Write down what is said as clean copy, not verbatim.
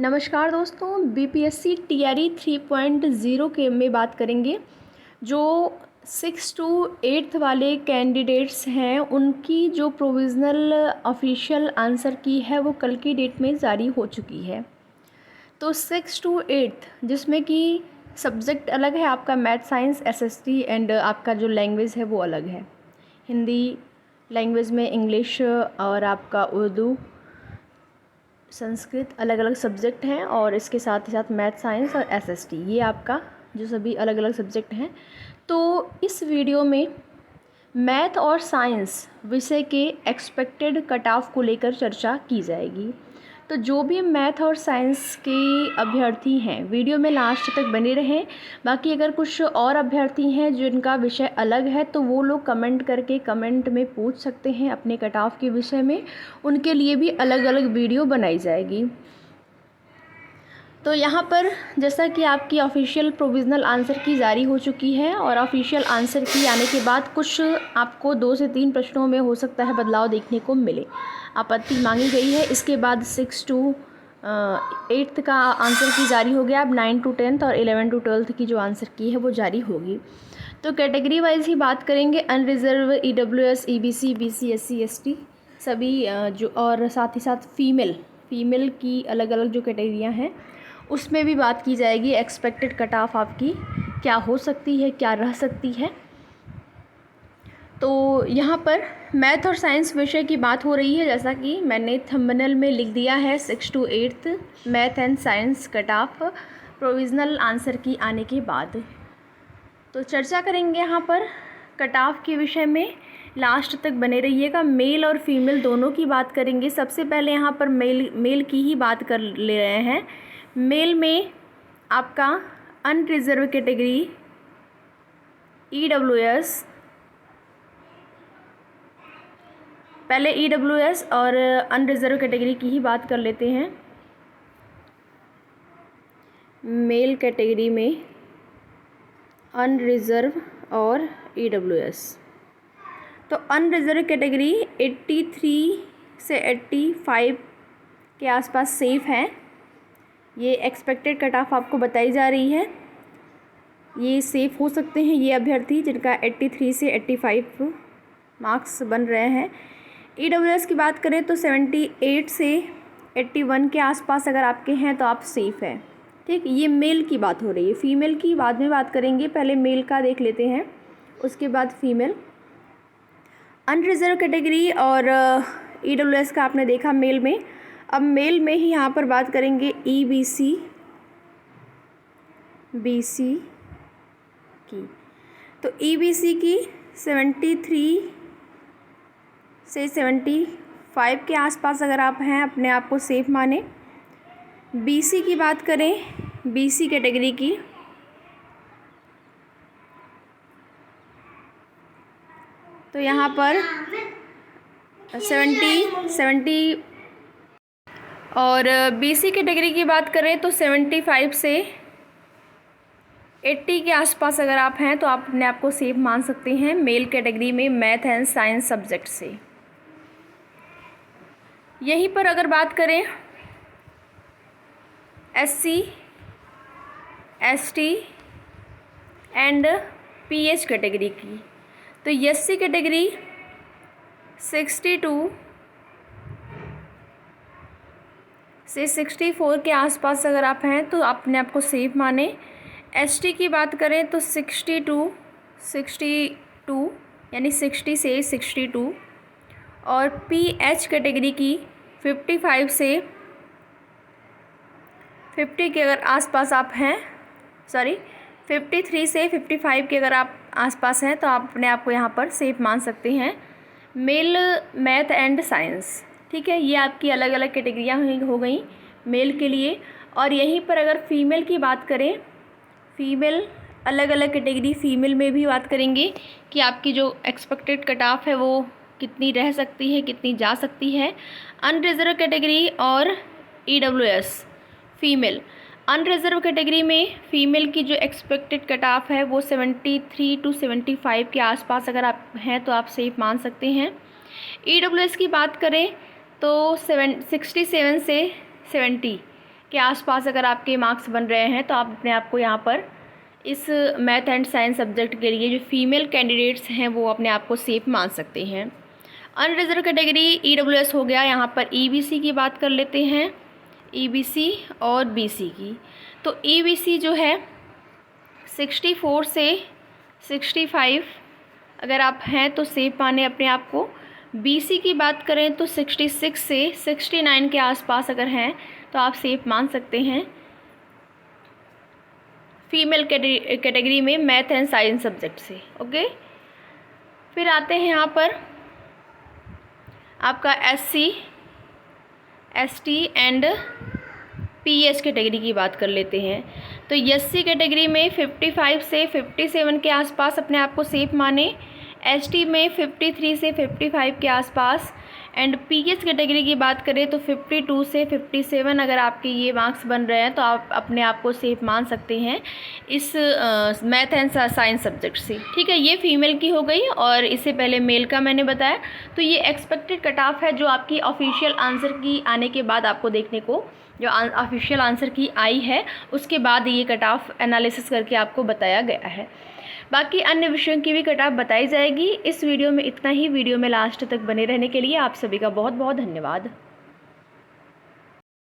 नमस्कार दोस्तों, BPSC TRE 3.0 के में बात करेंगे। जो 6 to 8 वाले कैंडिडेट्स हैं उनकी जो प्रोविज़नल ऑफिशियल आंसर की है वो कल की डेट में जारी हो चुकी है। तो 6 to 8 जिसमें कि सब्जेक्ट अलग है, आपका मैथ, साइंस, एसएसटी एंड आपका जो लैंग्वेज है वो अलग है। हिंदी लैंग्वेज में इंग्लिश और आपका उर्दू, संस्कृत अलग अलग सब्जेक्ट हैं, और इसके साथ ही साथ मैथ, साइंस और एसएसटी, ये आपका जो सभी अलग अलग सब्जेक्ट हैं। तो इस वीडियो में मैथ और साइंस विषय के एक्सपेक्टेड कट ऑफ को लेकर चर्चा की जाएगी। तो जो भी मैथ और साइंस के अभ्यर्थी हैं वीडियो में लास्ट तक बने रहें। बाकी अगर कुछ और अभ्यर्थी हैं जिनका विषय अलग है तो वो लोग कमेंट करके कमेंट में पूछ सकते हैं अपने कट ऑफ के विषय में, उनके लिए भी अलग अलग वीडियो बनाई जाएगी। तो यहाँ पर जैसा कि आपकी ऑफिशियल प्रोविज़नल आंसर की जारी हो चुकी है, और ऑफिशियल आंसर की आने के बाद कुछ आपको 2 से 3 प्रश्नों में हो सकता है बदलाव देखने को मिले। आपत्ति मांगी गई है। इसके बाद 6 to 8 का आंसर की जारी हो गया। अब 9 to 10 और 11 to 12 की जो आंसर की है वो जारी होगी। तो कैटेगरी वाइज ही बात करेंगे। Unreserved, EWS, EBC, BC, SC, ST सभी जो, और साथ ही साथ फीमेल की अलग अलग जो कैटेगरियाँ हैं उसमें भी बात की जाएगी। एक्सपेक्टेड कट ऑफ आपकी क्या हो सकती है, क्या रह सकती है। तो यहाँ पर मैथ और साइंस विषय की बात हो रही है, जैसा कि मैंने थंबनेल में लिख दिया है। 6 to 8 math and science cut off provisional answer की आने के बाद। तो चर्चा करेंगे यहाँ पर कट ऑफ के विषय में, लास्ट तक बने रहिएगा। मेल और फीमेल दोनों की बात करेंगे। सबसे पहले यहाँ पर मेल की ही बात कर ले रहे हैं। मेल में आपका अनरिजर्व कैटेगरी ईडब्ल्यूएस, पहले ईडब्ल्यूएस और अनरिजर्व कैटेगरी की ही बात कर लेते हैं। मेल कैटेगरी में अनरिजर्व और ईडब्ल्यूएस। तो अनरिजर्व कैटेगरी 83 से 85 के आसपास सेफ है। ये एक्सपेक्टेड कट ऑफ आपको बताई जा रही है। ये सेफ़ हो सकते हैं ये अभ्यर्थी जिनका 83 से 85 मार्क्स बन रहे हैं। ईडब्ल्यूएस की बात करें तो 78 से 81 के आसपास अगर आपके हैं तो आप सेफ़ हैं। ठीक, ये मेल की बात हो रही है। फ़ीमेल की बाद में बात करेंगे, पहले मेल का देख लेते हैं, उसके बाद फीमेल। अनरिजर्व कैटेगरी और ईडब्ल्यूएस का आपने देखा मेल में। अब मेल में ही यहाँ पर बात करेंगे ईबीसी, बीसी की। तो ईबीसी की 73 से 75 के आसपास अगर आप हैं अपने आप को सेफ माने। बीसी की बात करें, बीसी कैटेगरी की तो यहाँ पर 70 और बीसी कैटेगरी की बात करें तो 75 से 80 के आसपास अगर आप हैं तो आप अपने आप को सेफ मान सकते हैं मेल कैटेगरी में मैथ एंड साइंस सब्जेक्ट से। यहीं पर अगर बात करें SC, ST and pH category की, तो एससी कैटेगरी 62 से 64 के आसपास अगर आप हैं तो अपने आप को सेफ माने। एसटी की बात करें तो 62 यानी 60 से 62, और पीएच कैटेगरी की 55 से 50 के अगर आसपास आप हैं, 53 से 55 के अगर आप आसपास हैं तो आप अपने आप को यहाँ पर सेफ मान सकते हैं मेल, मैथ एंड साइंस। ठीक है, ये आपकी अलग अलग कैटेगरियाँ हो गई मेल के लिए। और यहीं पर अगर फीमेल की बात करें, फीमेल अलग अलग कैटेगरी फीमेल में भी बात करेंगे कि आपकी जो एक्सपेक्टेड कट ऑफ है वो कितनी रह सकती है, कितनी जा सकती है। अनरिजर्व कैटेगरी और ईडब्ल्यूएस फीमेल। अनरिजर्व कैटेगरी में फ़ीमेल की जो एक्सपेक्टेड कट ऑफ है वो 73 to 75 के आसपास अगर आप हैं तो आप सेफ मान सकते हैं। ईडब्ल्यूएस की बात करें तो 67 से 70 के आसपास अगर आपके मार्क्स बन रहे हैं तो आप अपने आप को यहाँ पर इस मैथ एंड साइंस सब्जेक्ट के लिए जो फीमेल कैंडिडेट्स हैं वो अपने आप को सेफ मान सकते हैं। अनरिजर्व कैटेगरी EWS हो गया। यहाँ पर EBC की बात कर लेते हैं, EBC और BC की। तो EBC जो है 64 से 65 अगर आप हैं तो सेफ माने अपने आप को। BC की बात करें तो 66 से 69 के आसपास अगर हैं तो आप सेफ मान सकते हैं फीमेल कैटेगरी में मैथ एंड साइंस सब्जेक्ट से। ओके, फिर आते हैं यहाँ पर आपका SC ST and PS category की बात कर लेते हैं। तो SC कैटेगरी में 55 से 57 के आसपास अपने आप को सेफ माने, ST में 53 से 55 के आसपास एंड PS कैटेगरी की बात करें तो 52 से 57 अगर आपके ये मार्क्स बन रहे हैं तो आप अपने आप को सेफ मान सकते हैं इस मैथ एंड साइंस सब्जेक्ट से। ठीक है, ये फीमेल की हो गई और इससे पहले मेल का मैंने बताया। तो ये एक्सपेक्टेड कट ऑफ है जो आपकी ऑफिशियल आंसर की आने के बाद आपको देखने को, जो ऑफिशियल आंसर की आई है उसके बाद ये कट ऑफ एनालिसिस करके आपको बताया गया है। बाकी अन्य विषयों की भी कट ऑफ बताई जाएगी। इस वीडियो में इतना ही। वीडियो में लास्ट तक बने रहने के लिए आप सभी का बहुत बहुत धन्यवाद।